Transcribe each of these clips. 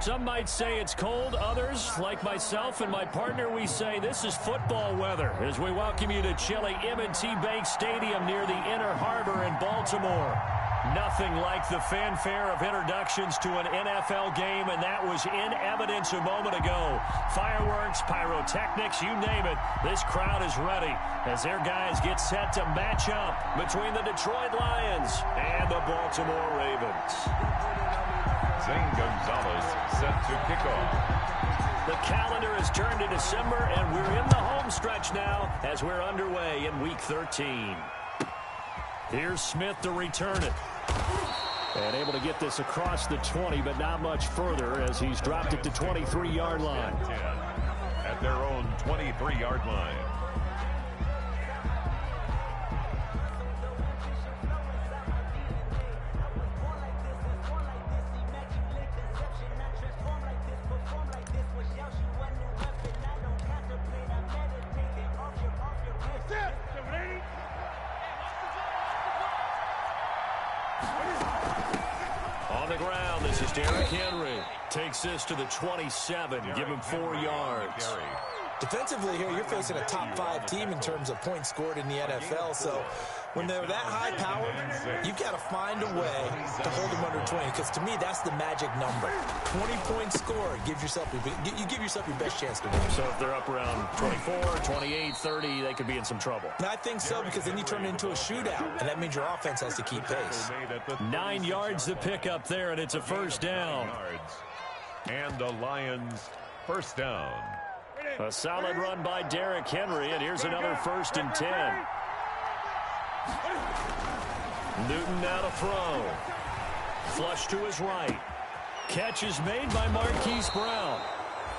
Some might say it's cold. Others, like myself and my partner, we say this is football weather as we welcome you to chilly M&T Bank Stadium near the Inner Harbor in Baltimore. Nothing like the fanfare of introductions to an NFL game, and that was in evidence a moment ago. Fireworks, pyrotechnics, you name it. This crowd is ready as their guys get set to match up between the Detroit Lions and the Baltimore Ravens. Zane Gonzalez set to kick off. The calendar has turned to December, and we're in the home stretch now as we're underway in Week 13. Here's Smith to return it. And able to get this across the 20, but not much further as he's dropped it to 23-yard line. At their own 23-yard line. On the ground, this is Derrick Henry. Takes this to the 27. Give him 4 yards. Defensively here, you're facing a top 5 team in terms of points scored in the NFL. So when they're that high powered, you've got to find a way to hold them under 20. Because to me, that's the magic number. 20 points scored. You give yourself your best chance to win. So if they're up around 24, 28, 30, they could be in some trouble. And I think so, because then you turn it into a shootout. And that means your offense has to keep pace. 9 yards to pick up there, and it's a first down. And the Lions first down. A solid run by Derrick Henry, and here's another 1st and 10. Newton now to throw. Flush to his right. Catch is made by Marquise Brown.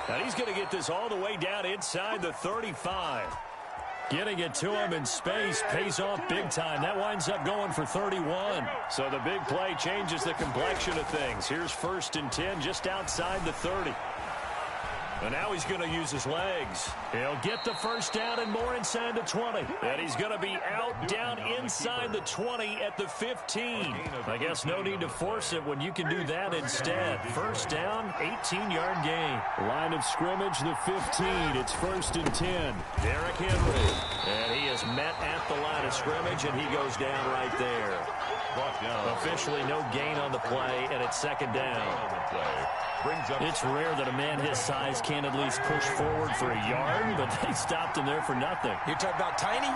And he's going to get this all the way down inside the 35. Getting it to him in space pays off big time. That winds up going for 31. So the big play changes the complexion of things. Here's 1st and 10 just outside the 30. And now he's going to use his legs. He'll get the first down and more inside the 20. And he's going to be out down inside the 20 at the 15. I guess no need to force it when you can do that instead. First down, 18-yard gain. Line of scrimmage, the 15. It's 1st and 10. Derrick Henry. And he is met at the line of scrimmage, and he goes down right there. Officially no gain on the play, and it's 2nd down. It's rare that a man his size can't at least push forward for a yard, but they stopped him there for nothing. You're talking about tiny?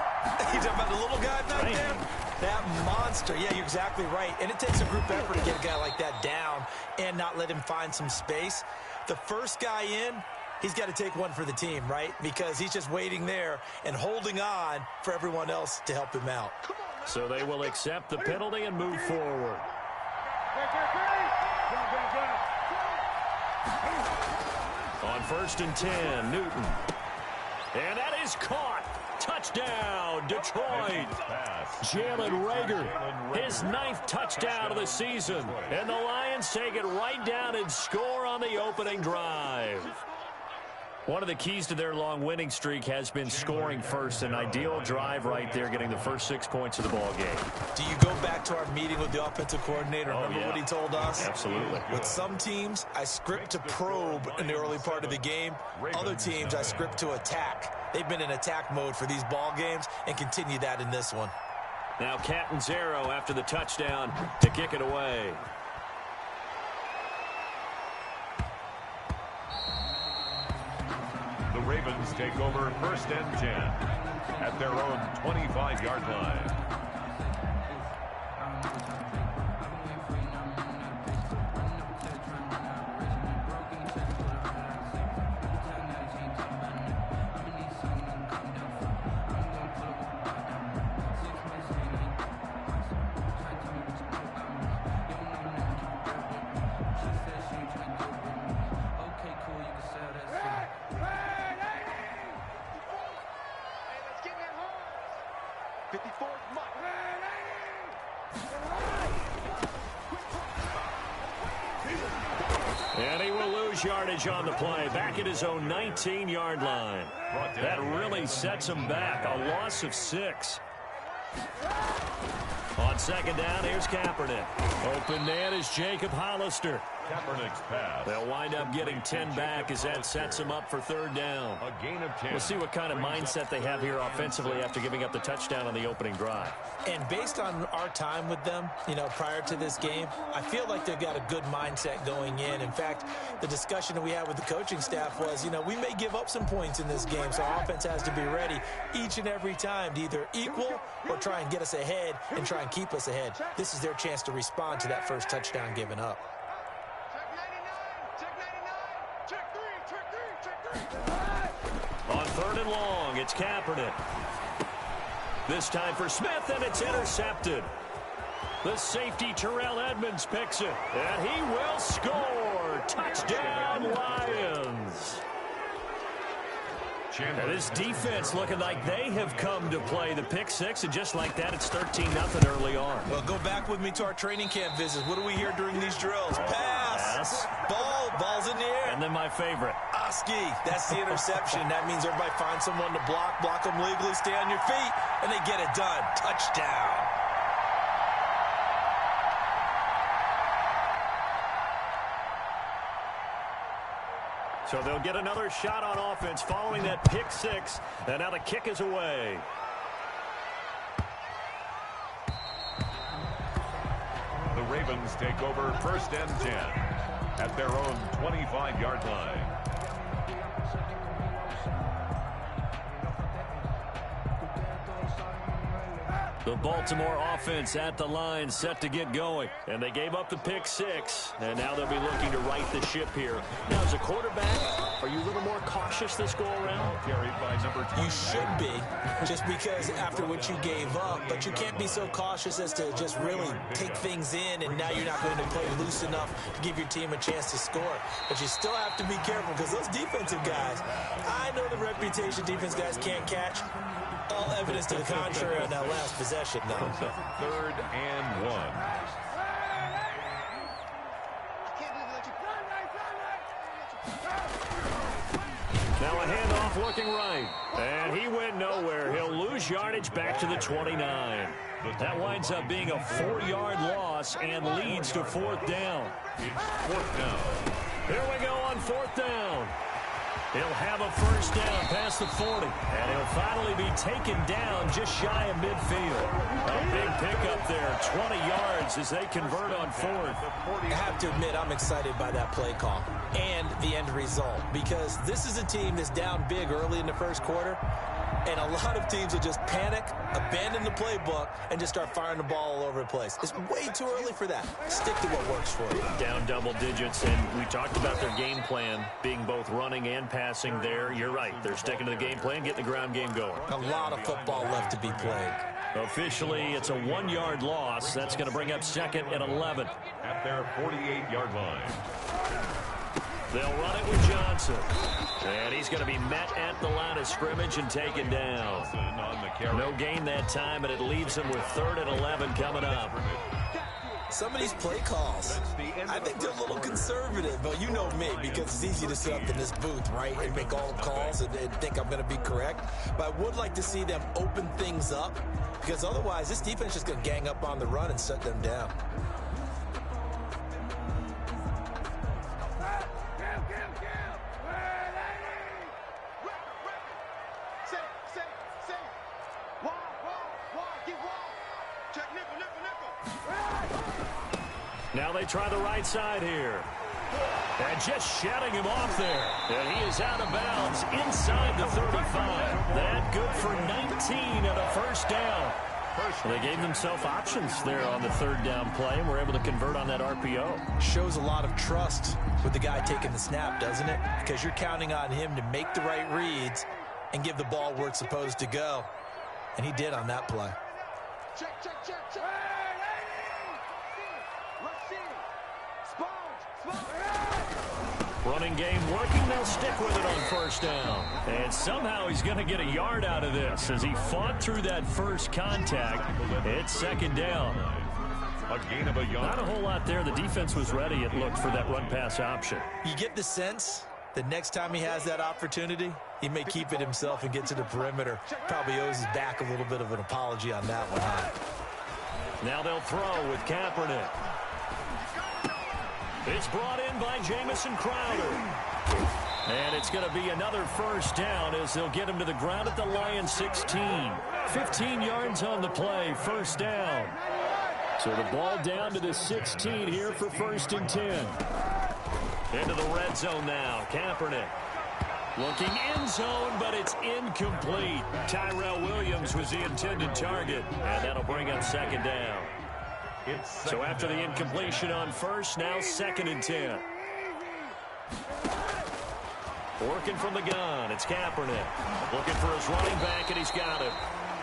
You're talking about the little guy back there? That monster. Yeah, you're exactly right. And it takes a group effort to get a guy like that down and not let him find some space. The first guy in, he's got to take one for the team, right? Because he's just waiting there and holding on for everyone else to help him out. So they will accept the penalty and move forward. On 1st and 10, Newton. And that is caught. Touchdown, Detroit. Jalen Reagor, his 9th touchdown of the season. And the Lions take it right down and score on the opening drive. One of the keys to their long winning streak has been scoring first. An ideal drive right there, getting the first 6 points of the ball game. Do you go back to our meeting with the offensive coordinator? Remember what he told us? Absolutely. With some teams, I script to probe in the early part of the game. Other teams, I script to attack. They've been in attack mode for these ball games and continue that in this one. Now Catanzaro after the touchdown to kick it away. The Ravens take over 1st and 10 at their own 25-yard line. And he will lose yardage on the play, back at his own 19-yard line. That really sets him back, a loss of 6. On second down, here's Kaepernick. Open man is Jacob Hollister. Kaepernick's pass. They'll wind up getting 10 back as that sets them up for third down. A gain of 10. We'll see what kind of mindset they have here offensively after giving up the touchdown on the opening drive. And based on our time with them, prior to this game, I feel like they've got a good mindset going in. In fact, the discussion that we had with the coaching staff was, we may give up some points in this game, so our offense has to be ready each and every time to either equal or try and get us ahead and try and keep us ahead. This is their chance to respond to that first touchdown given up. On third and long, it's Kaepernick. This time for Smith, and it's intercepted. The safety, Terrell Edmonds, picks it, and he will score. Touchdown, Lions. And this defense looking like they have come to play the pick six, and just like that, it's 13-0 early on. Well, go back with me to our training camp visits. What do we hear during these drills? Pass. Ball's in the air. And then my favorite. Oski, that's the interception. That means everybody finds someone to block them legally, stay on your feet, and they get it done. Touchdown. So they'll get another shot on offense following that pick six, and now the kick is away. The Ravens take over first and 10 at their own 25-yard line. The Baltimore offense at the line, set to get going. And they gave up the pick six, and now they'll be looking to right the ship here. Now, as a quarterback, are you a little more cautious this go-around? Carried by number 20. You should be, just because after what you gave up, but you can't be so cautious as to just really take things in, and now you're not going to play loose enough to give your team a chance to score. But you still have to be careful, because those defensive guys, I know the reputation defense guys can't catch. All evidence to the contrary on that last possession, though. Third and 1. Now a handoff looking right. And he went nowhere. He'll lose yardage back to the 29. That winds up being a 4-yard loss and leads to fourth down. It's fourth down. Here we go on fourth down. He'll have a first down past the 40, and he'll finally be taken down just shy of midfield. A big pickup there, 20 yards as they convert on fourth. I have to admit, I'm excited by that play call and the end result, because this is a team that's down big early in the first quarter, and a lot of teams will just panic, abandon the playbook, and just start firing the ball all over the place. It's way too early for that. Stick to what works for you. Down double digits, and we talked about their game plan being both running and passing there. You're right. They're sticking to the game plan, getting the ground game going. A lot of football left to be played. Officially, it's a 1-yard loss. That's going to bring up second and 11. At their 48-yard line. They'll run it with Johnson. And he's going to be met at the line of scrimmage and taken down. No gain that time, and it leaves him with third and 11 coming up. Some of these play calls, I think they're a little conservative, but you know me, because it's easy to sit up in this booth, right, and make all the calls and think I'm going to be correct. But I would like to see them open things up, because otherwise this defense is just going to gang up on the run and shut them down. Now they try the right side here. And just shutting him off there. And he is out of bounds inside the 35. That good for 19 and a first down. They gave themselves options there on the third down play, and were able to convert on that RPO. Shows a lot of trust with the guy taking the snap, doesn't it? Because you're counting on him to make the right reads and give the ball where it's supposed to go. And he did on that play. Check. Running game working. They'll stick with it on first down. And somehow he's going to get a yard out of this as he fought through that first contact. It's second down. A gain of a yard. Not a whole lot there. The defense was ready, it looked, for that run-pass option. You get the sense the next time he has that opportunity, he may keep it himself and get to the perimeter. Probably owes his back a little bit of an apology on that one, huh? Now they'll throw with Kaepernick. It's brought in by Jamison Crowder. And it's going to be another first down as they'll get him to the ground at the Lions 16. 15 yards on the play, first down. So the ball down to the 16 here for 1st and 10. Into the red zone now, Kaepernick. Looking end zone, but it's incomplete. Tyrell Williams was the intended target, and that'll bring up 2nd down. So after the incompletion on first, now 2nd and 10. Working from the gun, it's Kaepernick. Looking for his running back, and he's got it.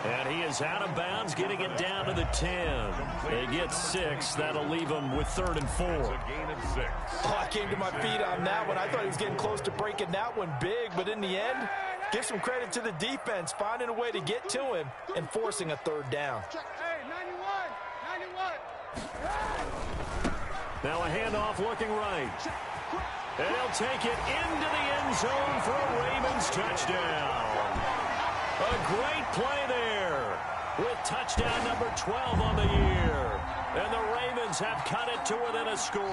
And he is out of bounds, getting it down to the 10. They get 6. That'll leave him with 3rd and 4. It's a gain of 6. Oh, I came to my feet on that one. I thought he was getting close to breaking that one big, but in the end, give some credit to the defense, finding a way to get to him and forcing a 3rd down. Now a handoff looking right. And he'll take it into the end zone for a Ravens touchdown. A great play there with touchdown number 12 on the year. And the Ravens have cut it to within a score.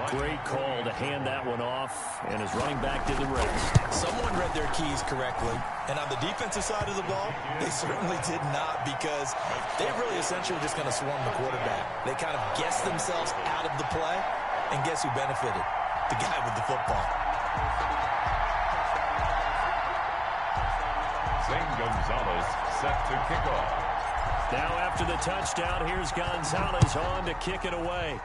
Great call to hand that one off, and his running back did the rest. Someone read their keys correctly, and on the defensive side of the ball, they certainly did not, because they really essentially just going to swarm the quarterback. They kind of guessed themselves out of the play, and guess who benefited? The guy with the football. Zane Gonzalez set to kick off. Now after the touchdown, here's Gonzalez on to kick it away.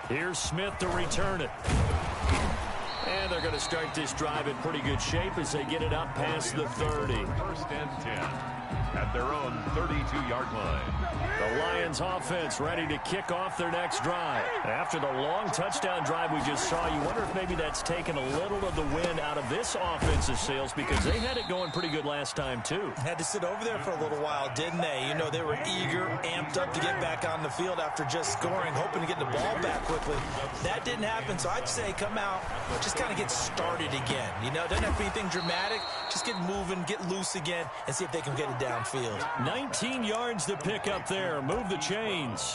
Here's Smith to return it. And they're going to start this drive in pretty good shape as they get it up past the 30. 1st and 10 at their own 32-yard line. The Lions offense ready to kick off their next drive. After the long touchdown drive we just saw, you wonder if maybe that's taken a little of the wind out of this offensive sails, because they had it going pretty good last time too. Had to sit over there for a little while, didn't they? You know, they were eager, amped up to get back on the field after just scoring, hoping to get the ball back quickly. That didn't happen, so I'd say come out, just kind of get started again. You know, doesn't have to be anything dramatic. Just get moving, get loose again, and see if they can get it downfield. 19 yards to pick up there. Move the chains.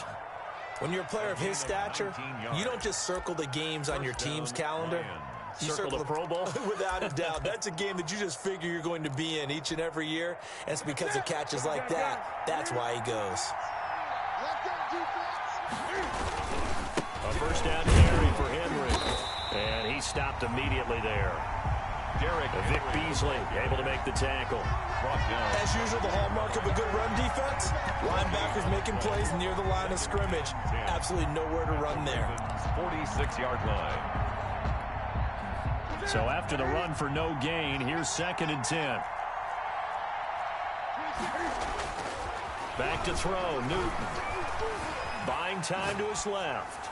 When you're a player of his stature, you don't just circle the games on your team's calendar. You circle the Pro Bowl? Without a doubt. That's a game that you just figure you're going to be in each and every year. And it's because of catches like that. That's why he goes. A first down carry for Henry. And he stopped immediately there. Vic Beasley able to make the tackle. As usual, the hallmark of a good run defense, linebackers making plays near the line of scrimmage. Absolutely nowhere to run there. 46-yard line. So after the run for no gain, here's 2nd and 10. Back to throw, Newton. Buying time to his left.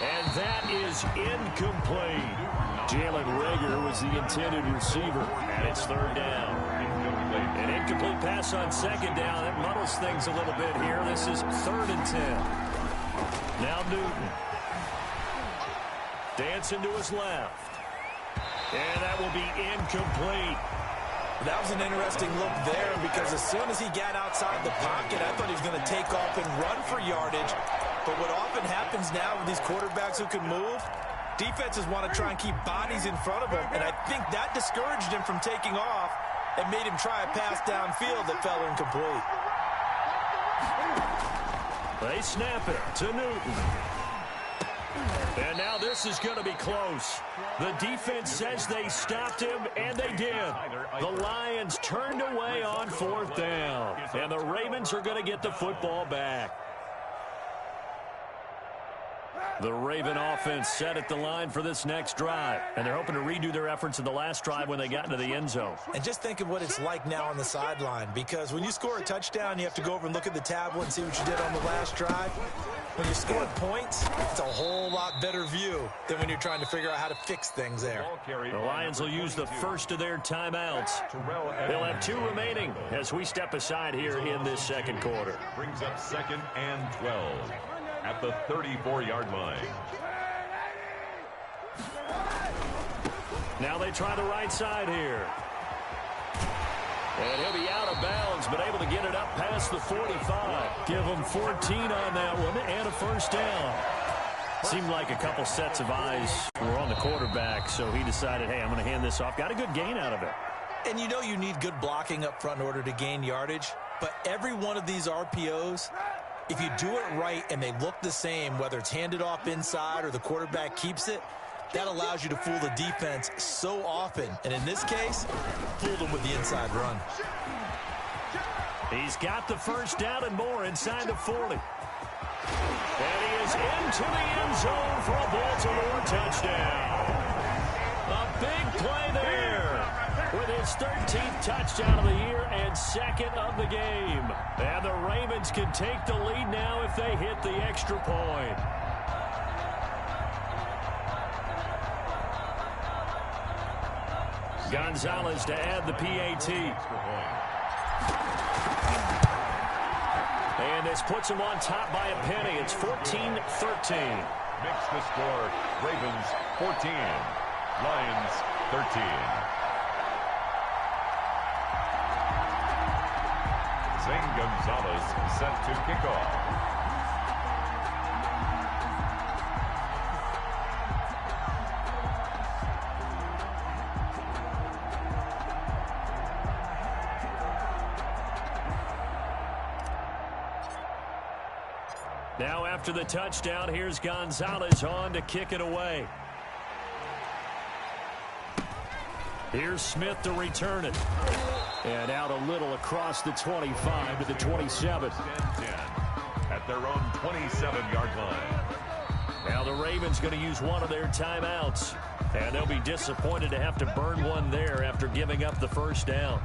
And that is incomplete. Jalen Reagor was the intended receiver, and it's 3rd down. An incomplete pass on 2nd down. That muddles things a little bit here. This is 3rd and 10. Now Newton. Dancing to his left. And that will be incomplete. That was an interesting look there, because as soon as he got outside the pocket, I thought he was going to take off and run for yardage. But what often happens now with these quarterbacks who can move, defenses want to try and keep bodies in front of him, and I think that discouraged him from taking off and made him try a pass downfield that fell incomplete. They snap it to Newton. And now this is going to be close. The defense says they stopped him, and they did. The Lions turned away on 4th down, and the Ravens are going to get the football back. The Raven offense set at the line for this next drive, and they're hoping to redo their efforts in the last drive when they got into the end zone. And just think of what it's like now on the sideline, because when you score a touchdown, you have to go over and look at the tablet and see what you did on the last drive. When you score points, it's a whole lot better view than when you're trying to figure out how to fix things there. The Lions will use the first of their timeouts. They'll have 2 remaining as we step aside here in this 2nd quarter. Brings up 2nd and 12. at the 34-yard line. Now they try the right side here. And he'll be out of bounds, but able to get it up past the 45. Give him 14 on that one and a first down. Seemed like a couple sets of eyes were on the quarterback, so he decided, hey, I'm going to hand this off. Got a good gain out of it. And you know you need good blocking up front in order to gain yardage, but every one of these RPOs, if you do it right and they look the same, whether it's handed off inside or the quarterback keeps it, that allows you to fool the defense so often. And in this case, fooled them with the inside run. He's got the first down and more inside the 40. And he is into the end zone for a Baltimore touchdown. A big play there with his 13th touchdown of the year and second of the game. And the Ravens can take the lead now if they hit the extra point. Gonzalez to add the PAT. And this puts him on top by a penny. It's 14-13. Makes the score Ravens 14, Lions 13. Zane Gonzalez set to kick off. Now after the touchdown, here's Gonzalez on to kick it away. Here's Smith to return it. And out a little across the 25 to the 27. At their own 27-yard line. Now the Ravens going to use one of their timeouts. And they'll be disappointed to have to burn one there after giving up the first down.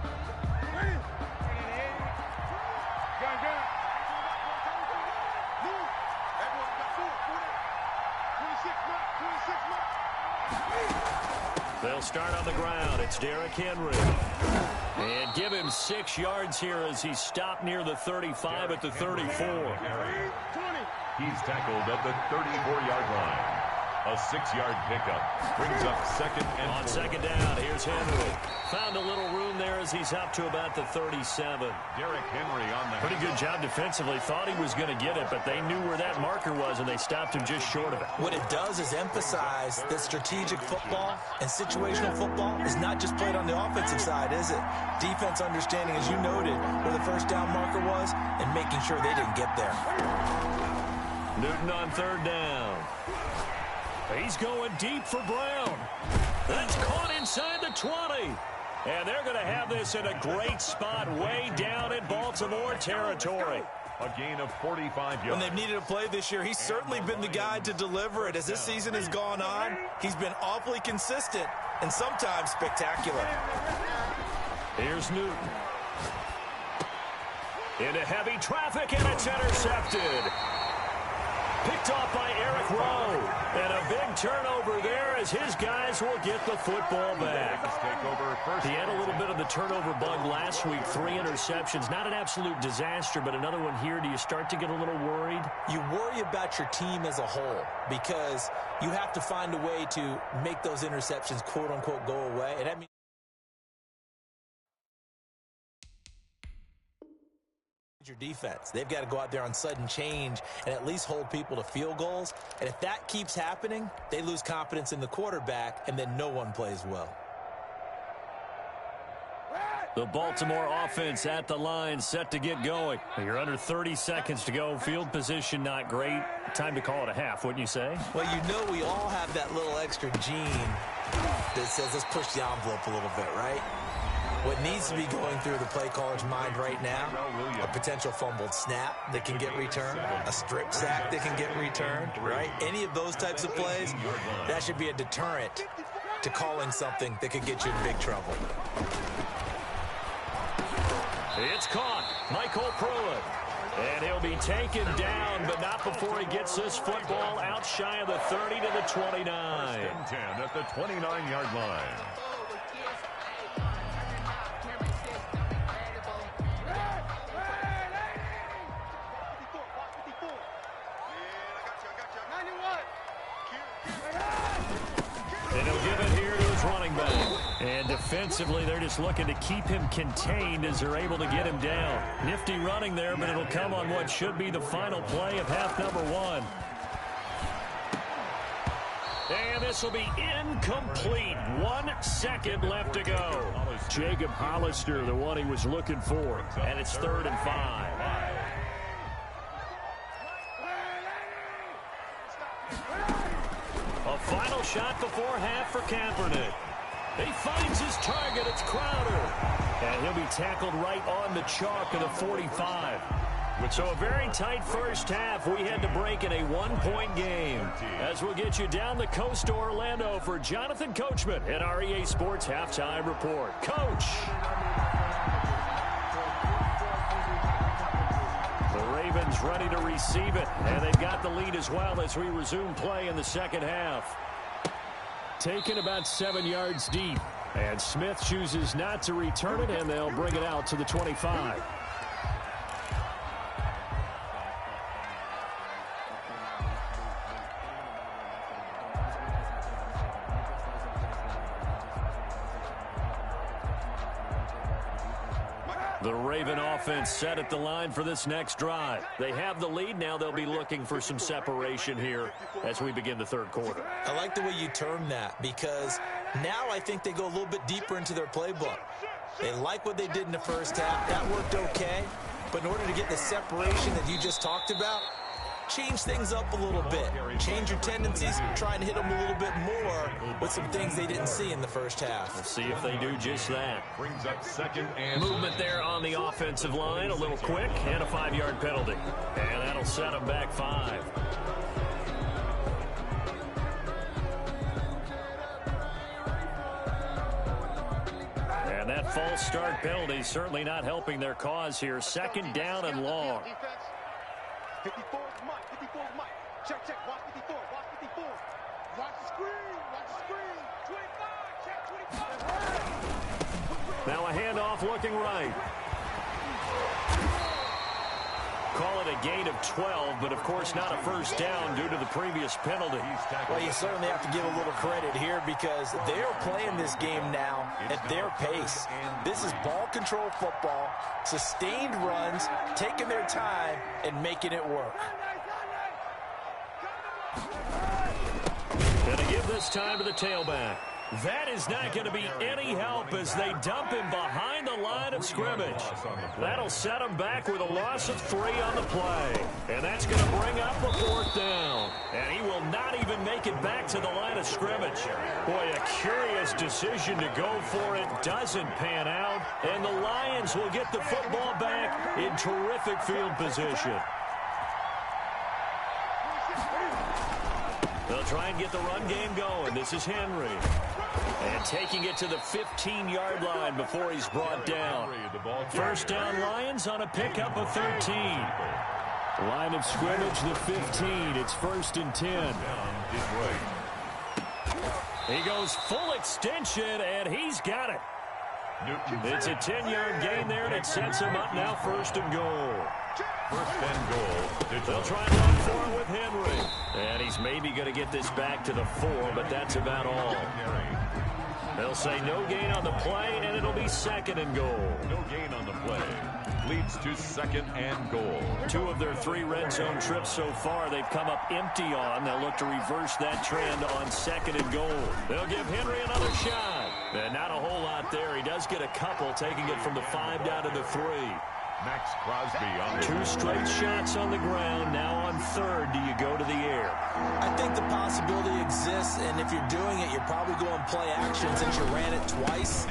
They'll start on the ground. It's Derrick Henry. And give him 6 yards here as he's stopped near the 35 at the 34. He's tackled at the 34-yard line. A 6-yard pickup brings up second and on 4. Second down, here's Henry. Found a little room there as he's up to about the 37. Derrick Henry on the pretty good job defensively. Thought he was going to get it, but they knew where that marker was, and they stopped him just short of it. What it does is emphasize that strategic football and situational football is not just played on the offensive side, is it? Defense understanding, as you noted, where the first down marker was and making sure they didn't get there. Newton on third down. He's going deep for Brown. That's caught inside the 20. And they're going to have this in a great spot way down in Baltimore territory. A gain of 45 yards. When they've needed a play this year, he's certainly been the guy to deliver it. As this season has gone on, he's been awfully consistent and sometimes spectacular. Here's Newton. Into heavy traffic, and it's intercepted. Picked off by Eric Rowe. And a big turnover there as his guys will get the football back. He had a little bit of the turnover bug last week. 3 interceptions. Not an absolute disaster, but another one here. Do you start to get a little worried? You worry about your team as a whole because you have to find a way to make those interceptions, quote-unquote, go away. And that means your defense. They've got to go out there on sudden change and at least hold people to field goals. And if that keeps happening, they lose confidence in the quarterback, and then no one plays well. The Baltimore offense at the line, set to get going. You're under 30 seconds to go. Field position not great. Time to call it a half, wouldn't you say? Well, you know we all have that little extra gene that says let's push the envelope a little bit, right? What needs to be going through the play caller's mind right now, a potential fumbled snap that can get returned, a strip sack that can get returned, right? Any of those types of plays, that should be a deterrent to calling something that could get you in big trouble. It's caught. Michael Pruitt. And he'll be taken down, but not before he gets this football out shy of the 30 to the 29. First and 10 at the 29-yard line. And he'll give it here to his running back. And defensively, they're just looking to keep him contained as they're able to get him down. Nifty running there, but it'll come on what should be the final play of half number 1. And this will be incomplete. 1 second left to go. Jacob Hollister, the one he was looking for. And it's 3rd and 5. A final shot before half for Kaepernick. He finds his target. It's Crowder. And he'll be tackled right on the chalk of the 45. So a very tight first half. We had to break in a 1-point game. As we'll get you down the coast to Orlando for Jonathan Coachman at our EA Sports Halftime Report. Coach. The Ravens ready to receive it. And they've got the lead as well as we resume play in the second half. Taken about 7 yards deep. And Smith chooses not to return it, and they'll bring it out to the 25. The Raven offense set at the line for this next drive. They have the lead. Now they'll be looking for some separation here as we begin the third quarter. I like the way you term that, because now I think they go a little bit deeper into their playbook. They like what they did in the first half. That worked okay. But in order to get the separation that you just talked about, change things up a little bit. Change your tendencies, try and hit them a little bit more with some things they didn't see in the first half. We'll see if they do just that. Brings up 2nd and movement there on the offensive line, a little quick, and a 5-yard penalty. And that'll set them back 5. And that false start penalty certainly not helping their cause here. 2nd down and long. 54 is Mike. 54 is Mike. Check. Watch 54. Watch 54. Watch the screen. Watch the screen. 25. Check 25. Now a handoff looking right. Call it a gain of 12, but of course not a first down due to the previous penalty. Well, you certainly have to give a little credit here because they're playing this game now at their pace. This is ball control football, sustained runs, taking their time, and making it work. Going to give this time to the tailback. That is not going to be any help as they dump him behind the line of scrimmage. That'll set him back with a loss of 3 on the play. And that's going to bring up a 4th down. And he will not even make it back to the line of scrimmage. Boy, a curious decision to go for it. Doesn't pan out. And the Lions will get the football back in terrific field position. They'll try and get the run game going. This is Henry. And taking it to the 15-yard line before he's brought down. First down Lions on a pickup of 13. Line of scrimmage, the 15. It's 1st and 10. He goes full extension, and he's got it. It's a 10-yard gain there, and it sets him up now 1st and goal. 1st and goal. They'll try and run for it with Henry. And he's maybe going to get this back to the 4, but that's about all. They'll say no gain on the play, and it'll be 2nd and goal. No gain on the play. Leads to 2nd and goal. 2 of their 3 red zone trips so far they've come up empty on. They'll look to reverse that trend on 2nd and goal. They'll give Henry another shot. And not a whole lot there. He does get a couple, taking it from the 5 down to the 3. Max Crosby on the 2 straight shots on the ground. Now on 3rd, do you go to the air? I think the possibility exists, and if you're doing it, you're probably going play action since you ran it twice.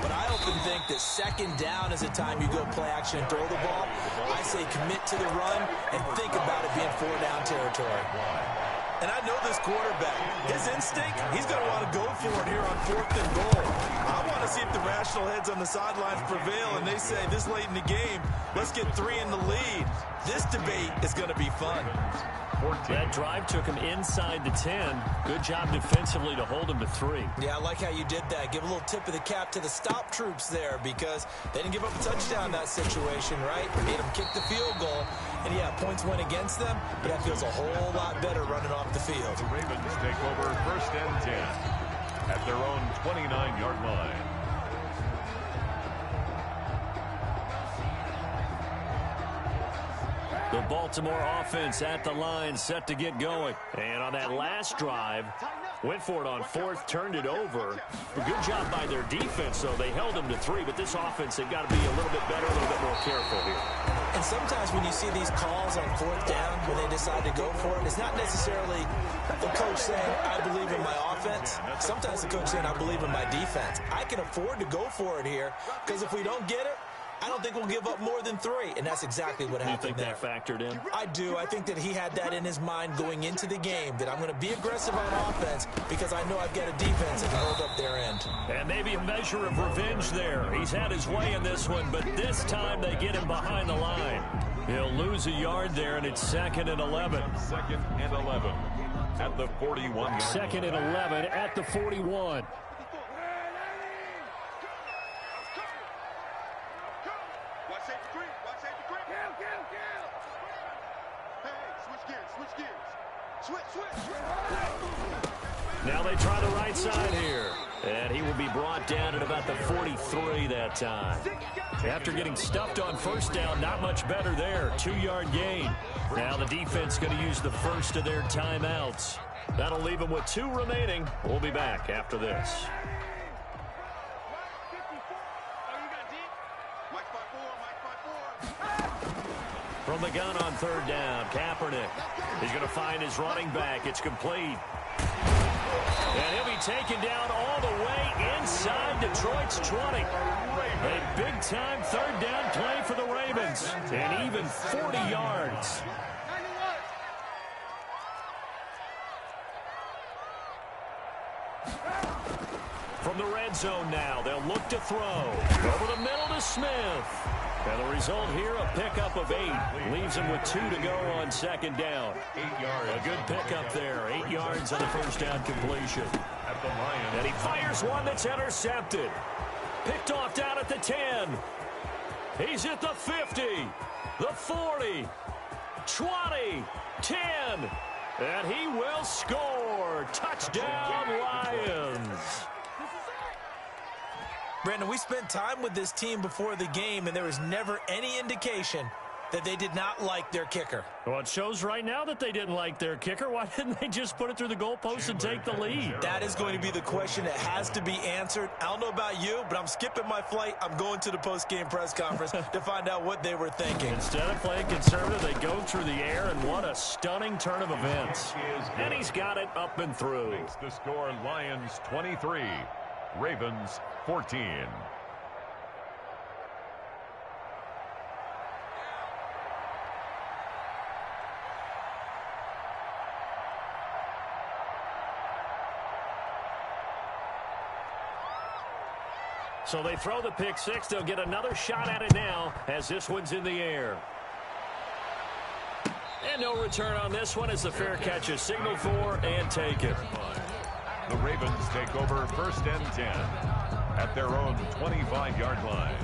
But I often think that 2nd down is the time you go play action and throw the ball. I say commit to the run and think about it being 4-down territory. And I know this quarterback, his instinct, he's going to want to go for it here on 4th and goal. I want to see if the rational heads on the sidelines prevail and they say this late in the game, let's get 3 in the lead. This debate is going to be fun. That drive took him inside the 10. Good job defensively to hold him to 3. Yeah, I like how you did that. Give a little tip of the cap to the stop troops there because they didn't give up a touchdown in that situation, right? Made them kick the field goal. and yeah, points went against them, but that feels a whole lot better running off the field. The Ravens take over 1st and 10 at their own 29-yard line. The Baltimore offense at the line, set to get going. And on that last drive, went for it on 4th, turned it over. A good job by their defense, though. They held them to 3, but this offense, they've got to be a little bit better, a little bit more careful here. And sometimes when you see these calls on 4th down, when they decide to go for it, it's not necessarily the coach saying, I believe in my offense. Sometimes the coach saying, I believe in my defense. I can afford to go for it here, because if we don't get it, I don't think we'll give up more than 3, and that's exactly what happened there. You think that factored in? I do. I think that he had that in his mind going into the game, that I'm going to be aggressive on offense because I know I've got a defense that can hold up their end. And maybe a measure of revenge there. He's had his way in this one, but this time they get him behind the line. He'll lose a yard there, and it's 2nd and 11. 2nd and 11 at the 41. 2nd and 11 at the 41. Now they try the right side here. And he will be brought down at about the 43 that time. After getting stuffed on 1st down, not much better there. 2-yard gain. Now the defense going to use the first of their timeouts. That'll leave them with 2 remaining. We'll be back after this. From the gun on 3rd down, Kaepernick. He's going to find his running back. It's complete. And he'll be taken down all the way inside Detroit's 20. A big-time 3rd down play for the Ravens. And even 40 yards. From the red zone now, they'll look to throw. Over the middle to Smith. And the result here, a pickup of 8. Leaves him with 2 to go on 2nd down. 8 yards. A good pickup there. 8 yards on the 1st down completion. At the Lions. And he fires one that's intercepted. Picked off down at the 10. He's at the 50. The 40. 20. 10. And he will score. Touchdown, Lions. Brandon, we spent time with this team before the game, and there was never any indication that they did not like their kicker. Well, it shows right now that they didn't like their kicker. Why didn't they just put it through the goalpost and take the lead? That is going to be the question that has to be answered. I don't know about you, but I'm skipping my flight. I'm going to the post-game press conference to find out what they were thinking. Instead of playing conservative, they go through the air, and what a stunning turn of events. And he's got it up and through. Makes the score Lions 23, Ravens 14. So they throw the pick 6. They'll get another shot at it now as this one's in the air. And no return on this one as the fair catch is signaled for and taken. The Ravens take over 1st and 10 at their own 25-yard line.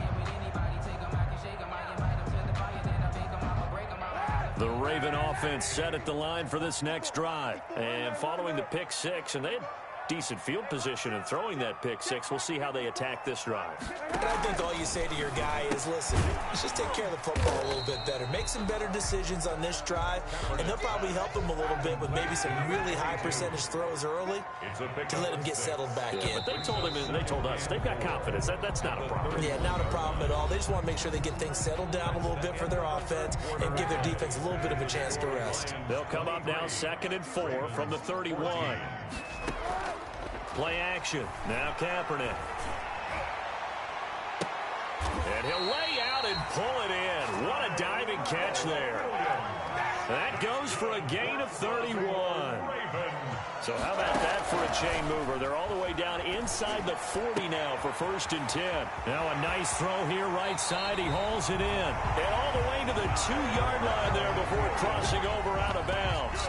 The Raven offense set at the line for this next drive. And following the pick 6, and they had decent field position in throwing that pick 6. We'll see how they attack this drive. And I think all you say to your guy is, listen, let's just take care of the football a little bit better. Make some better decisions on this drive, and they'll probably help him a little bit with maybe some really high percentage throws early to let him get settled back in. But they told him, and they told us, they've got confidence. That's not a problem. Yeah, not a problem at all. They just want to make sure they get things settled down a little bit for their offense and give their defense a little bit of a chance to rest. They'll come up now 2nd and 4 from the 31. Play action. Now Kaepernick. And he'll lay out and pull it in. What a diving catch there. That goes for a gain of 31. So how about that for a chain mover? They're all the way down inside the 40 now for 1st and 10. Now a nice throw here right side. He hauls it in. And all the way to the 2-yard line there before crossing over out of bounds.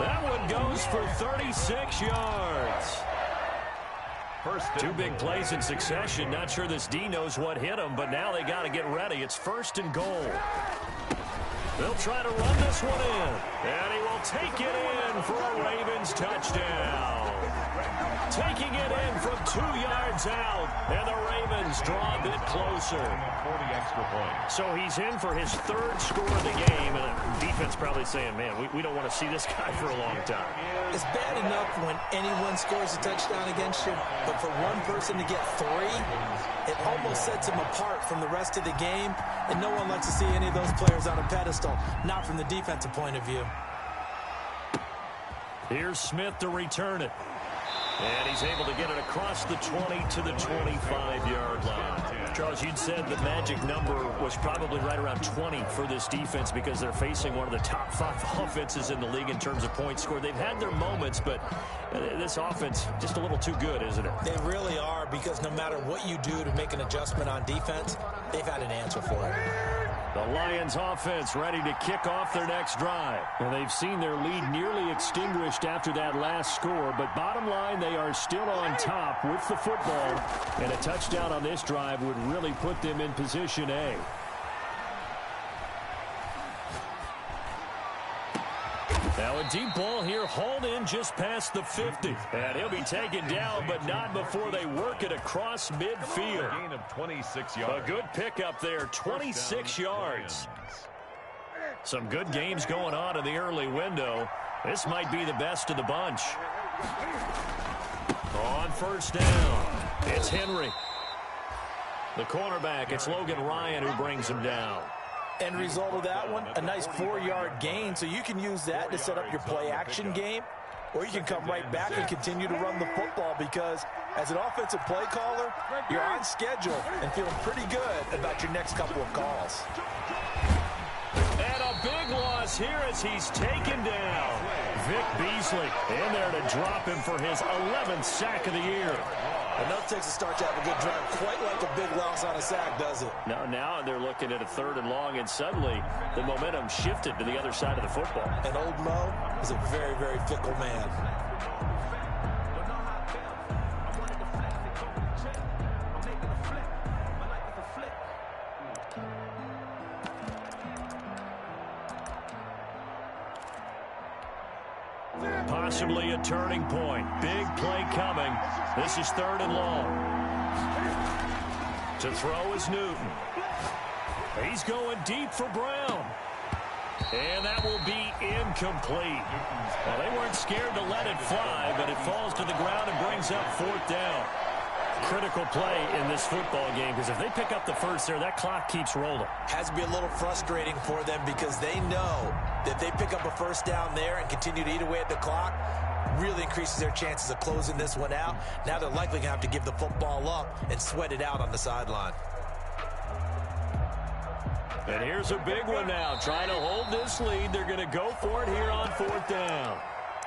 That one goes for 36 yards. Two big plays in succession. Not sure this D knows what hit him, but now they got to get ready. It's 1st and goal. They'll try to run this one in. And he will take it in for a Ravens touchdown. Taking it in from 2 yards out. And the Ravens draw a bit closer. 40 extra points. So he's in for his 3rd score of the game. And the defense probably saying, man, we don't want to see this guy for a long time. It's bad enough when anyone scores a touchdown against you, but for one person to get 3, it almost sets him apart from the rest of the game, and no one likes to see any of those players on a pedestal, not from the defensive point of view. Here's Smith to return it. And he's able to get it across the 20 to the 25-yard line. Charles, you'd said the magic number was probably right around 20 for this defense because they're facing one of the top 5 offenses in the league in terms of points scored. They've had their moments, but this offense just a little too good, isn't it? They really are, because no matter what you do to make an adjustment on defense, they've had an answer for it. The Lions offense ready to kick off their next drive. And they've seen their lead nearly extinguished after that last score, but bottom line, they are still on top with the football, and a touchdown on this drive would really put them in position A. Now a deep ball here, hauled in just past the 50. And he'll be taken down, but not before they work it across midfield. A gain of 26 yards. A good pickup there, 26 yards. Some good games going on in the early window. This might be the best of the bunch. On first down, it's Henry. The cornerback, it's Logan Ryan who brings him down. End result of that one, a nice 4-yard gain, so you can use that to set up your play-action game, or you can come right back and continue to run the football, because as an offensive play caller, you're on schedule and feeling pretty good about your next couple of calls. And a big loss here as he's taken down. Vic Beasley in there to drop him for his 11th sack of the year. Enough takes a start to have a good drive. Quite like a big loss on a sack, does it? Now they're looking at a 3rd and long, and suddenly the momentum shifted to the other side of the football. And old Mo is a very, very fickle man. Possibly a turning point. Big play coming. This is 3rd and long. To throw is Newton. He's going deep for Brown. And that will be incomplete. Well, they weren't scared to let it fly, but it falls to the ground and brings up 4th down. Critical play in this football game, because if they pick up the first there, that clock keeps rolling. Has to be a little frustrating for them, because they know that they pick up a first down there and continue to eat away at the clock, really increases their chances of closing this one out. Now they're likely going to have to give the football up and sweat it out on the sideline. And here's a big one now. Trying to hold this lead. They're going to go for it here on 4th down.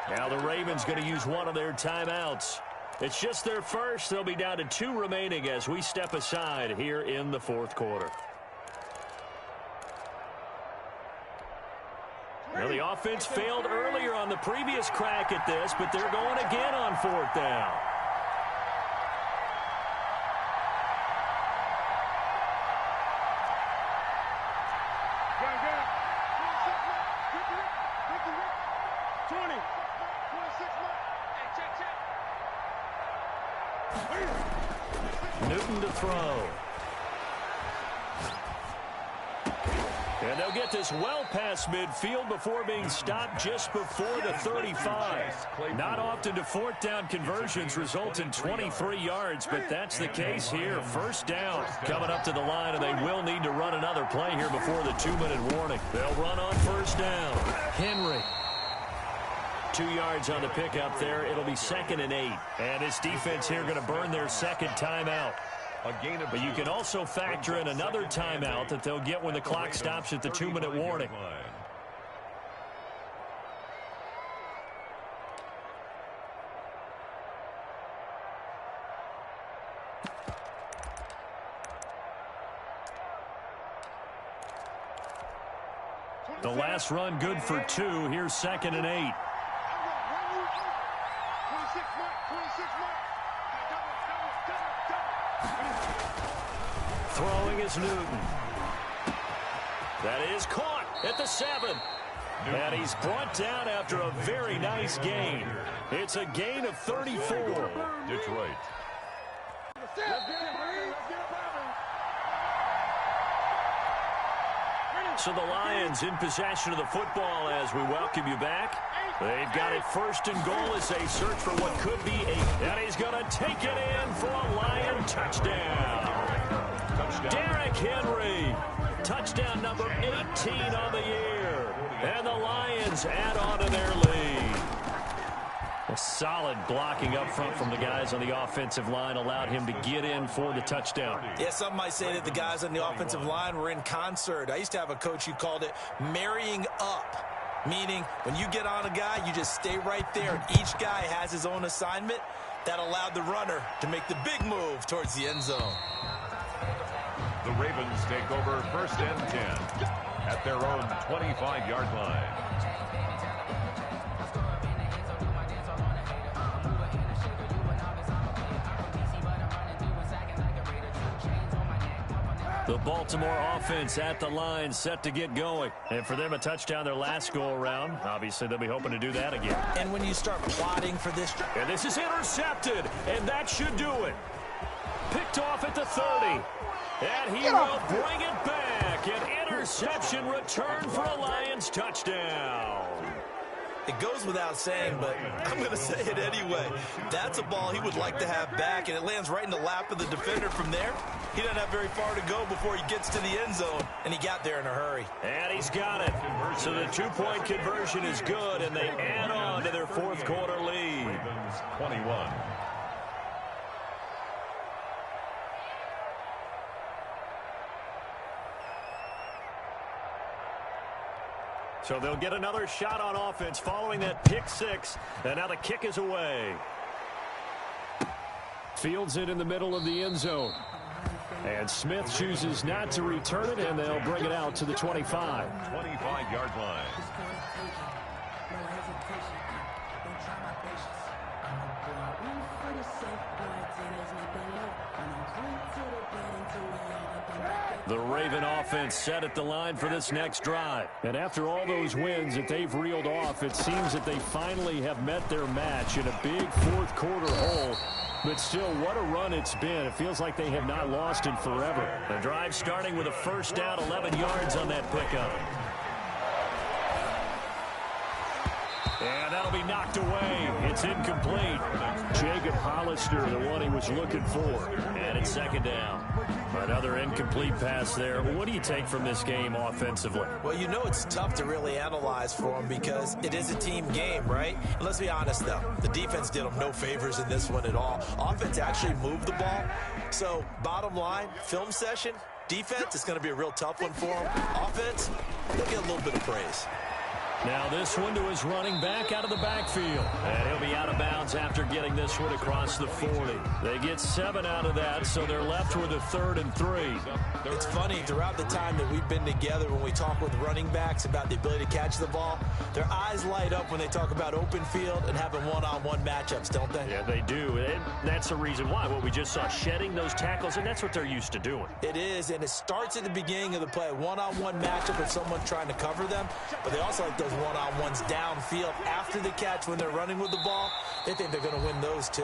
Now the Ravens going to use one of their timeouts. It's just their first. They'll be down to 2 remaining as we step aside here in the 4th quarter. Well, the offense failed earlier on the previous crack at this, but they're going again on 4th down. Newton to throw. And they'll get this well past midfield before being stopped just before the 35. Not often do 4th down conversions result in 23 yards, but that's the case here. First down coming up to the line, and they will need to run another play here before the 2-minute warning. They'll run on first down. Henry. 2 yards on the pickup there. It'll be 2nd and 8. And this defense here going to burn their 2nd timeout. But you can also factor in another timeout that they'll get when the clock stops at the 2-minute warning. The last run good for 2. Here's 2nd and 8. Throwing is Newton. That is caught. at the 7. And he's brought down after a very nice gain. It's a gain of 34. Detroit. So the Lions in possession of the football as we welcome you back. They've got it first and goal as they search for what could be and he's going to take it in for a Lion touchdown. Derrick Henry, touchdown number 18 on the year. And the Lions add on to their lead. A solid blocking up front from the guys on the offensive line allowed him to get in for the touchdown. Yeah, some might say that the guys on the offensive line were in concert. I used to have a coach who called it marrying up, meaning when you get on a guy, you just stay right there. And each guy has his own assignment. That allowed the runner to make the big move towards the end zone. The Ravens take over first and 10 at their own 25-yard line. The Baltimore offense at the line, set to get going. And for them, a touchdown their last go-around. Obviously, they'll be hoping to do that again. And when you start plotting for this... And this is intercepted, and that should do it. Picked off at the 30. And he will bring it back. An interception return for a Lions touchdown. It goes without saying, but I'm going to say it anyway. That's a ball he would like to have back, and it lands right in the lap of the defender from there. He doesn't have very far to go before he gets to the end zone, and he got there in a hurry. And he's got it. So the two-point conversion is good, and they add on to their fourth quarter lead. Ravens 21. So they'll get another shot on offense following that pick six. And now the kick is away. Fields it in the middle of the end zone. And Smith chooses not to return it, and they'll bring it out to the 25. 25-yard line. The Raven offense set at the line for this next drive. And after all those wins that they've reeled off, it seems that they finally have met their match in a big fourth quarter hole. But still, what a run it's been. It feels like they have not lost in forever. The drive starting with a first down, 11 yards on that pickup. And that'll be knocked away. It's incomplete. Jacob Hollister, the one he was looking for. And it's second down. Another incomplete pass there. What do you take from this game offensively? Well, you know it's tough to really analyze for them because it is a team game, right? And let's be honest, though. The defense did them no favors in this one at all. Offense actually moved the ball. So, bottom line, film session, defense is going to be a real tough one for them. Offense, they'll get a little bit of praise. Now this one to his running back out of the backfield. And he'll be out of bounds after getting this one across the 40. They get 7 out of that, so they're left with a 3rd and 3. It's funny, throughout the time that we've been together, when we talk with running backs about the ability to catch the ball, their eyes light up when they talk about open field and having one-on-one matchups, don't they? Yeah, they do. And that's the reason why. What we just saw, shedding those tackles, and that's what they're used to doing. It is, and it starts at the beginning of the play. One-on-one matchup with someone trying to cover them, but they also like those one-on-ones downfield after the catch when they're running with the ball. They think they're going to win those too.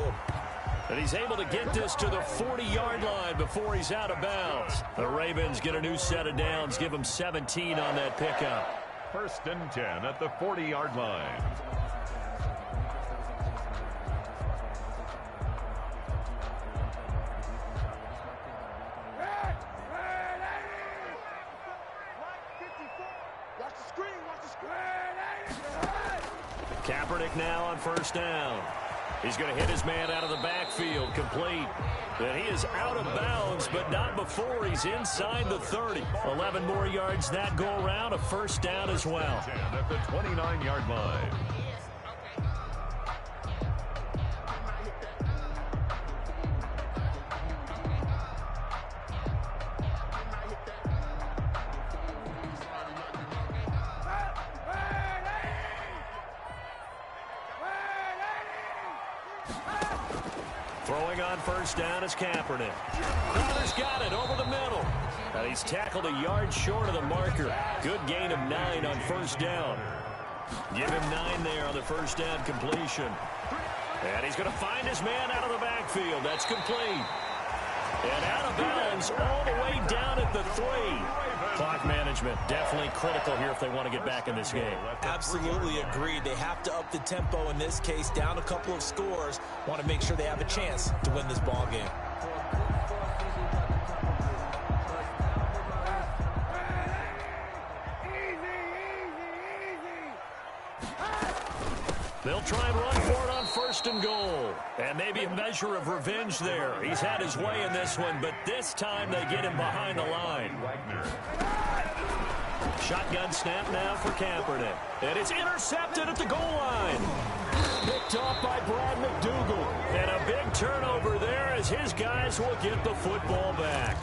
And he's able to get this to the 40-yard line before he's out of bounds. The Ravens get a new set of downs, give them 17 on that pickup. First and 10 at the 40-yard line. Kaepernick now on first down. He's going to hit his man out of the backfield, complete. And he is out of bounds, but not before he's inside the 30. 11 more yards that go around, a first down as well. 10 at the 29-yard line. Throwing on first down is Kaepernick. Crowder's got it over the middle. And he's tackled a yard short of the marker. Good gain of 9 on first down. Give him 9 there on the first down completion. And he's going to find his man out of the backfield. That's complete. And out of bounds all the way down at the 3. Clock management definitely critical here if they want to get back in this game. Absolutely agreed. They have to up the tempo in this case, down a couple of scores. Want to make sure they have a chance to win this ball game. They'll try and run for it on first and goal. And maybe a measure of revenge there. He's had his way in this one, but this time they get him behind the line. Shotgun snap now for Kaepernick. And it's intercepted at the goal line. Picked off by Brad McDougal. And a big turnover there as his guys will get the football back.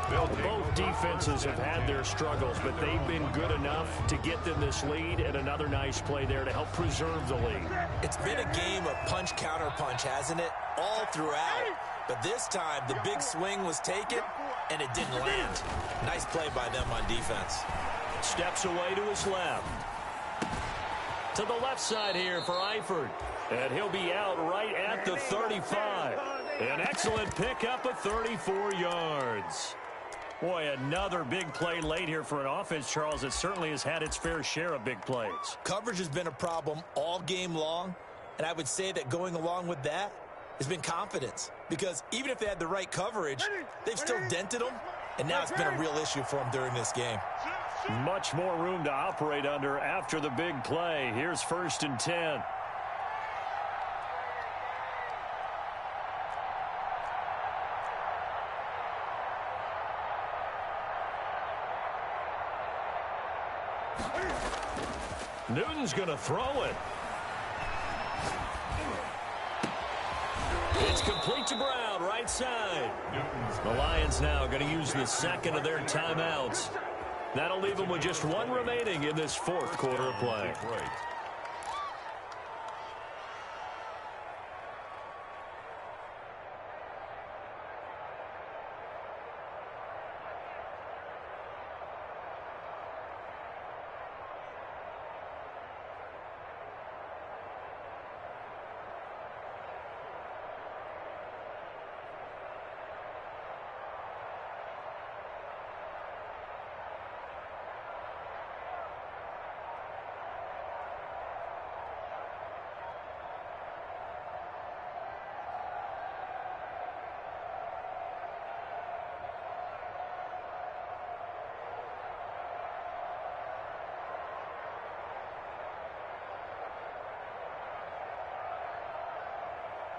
Both defenses have had their struggles, but they've been good enough to get them this lead, and another nice play there to help preserve the lead. It's been a game of punch-counter-punch, hasn't it? All throughout. But this time, the big swing was taken, and it didn't land. Nice play by them on defense. Steps away to his left. To the left side here for Eifert. And he'll be out right at the 35. An excellent pickup of 34 yards. Boy, another big play late here for an offense, Charles, that certainly has had its fair share of big plays. Coverage has been a problem all game long, and I would say that going along with that has been confidence. Because even if they had the right coverage, they've still dented them, and now it's been a real issue for them during this game. Much more room to operate under after the big play. Here's 1st and 10. Newton's going to throw it. It's complete to Brown, right side. The Lions now going to use the second of their timeouts. That'll leave them with just 1 remaining in this 4th quarter of play.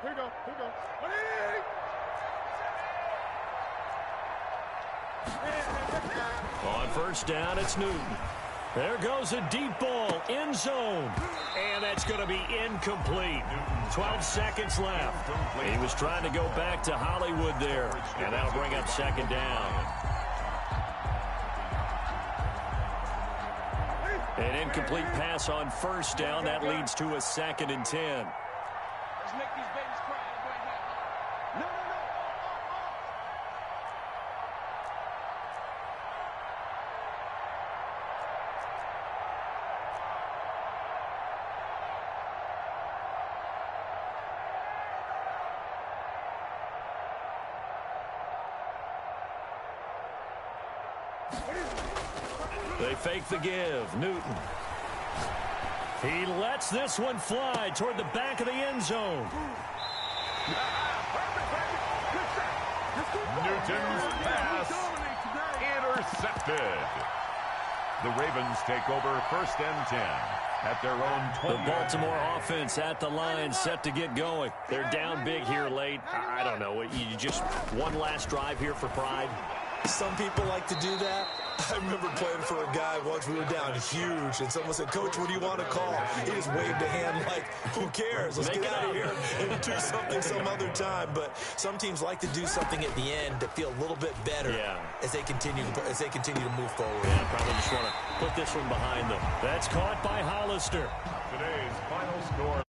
Here we go. On first down, it's Newton. There goes a deep ball, end zone. And that's going to be incomplete. 12 seconds left. He was trying to go back to Hollywood there. And that'll bring up 2nd down. An incomplete pass on first down. That leads to a 2nd and 10. Let's make these babies cry. No. They fake the give. Newton. He lets this one fly toward the back of the end zone. Newton's pass intercepted. The Ravens take over 1st and 10 at their own 20. The Baltimore offense at the line, set to get going. They're down big here late. I don't know. You just one last drive here for pride. Some people like to do that. I remember playing for a guy once. We were down huge, and someone said, "Coach, what do you want to call?" He just waved a hand like, "Who cares? Let's get out of here and do something some other time." But some teams like to do something at the end to feel a little bit better as they continue to move forward. Yeah, probably just want to put this one behind them. That's caught by Hollister. Today's final score.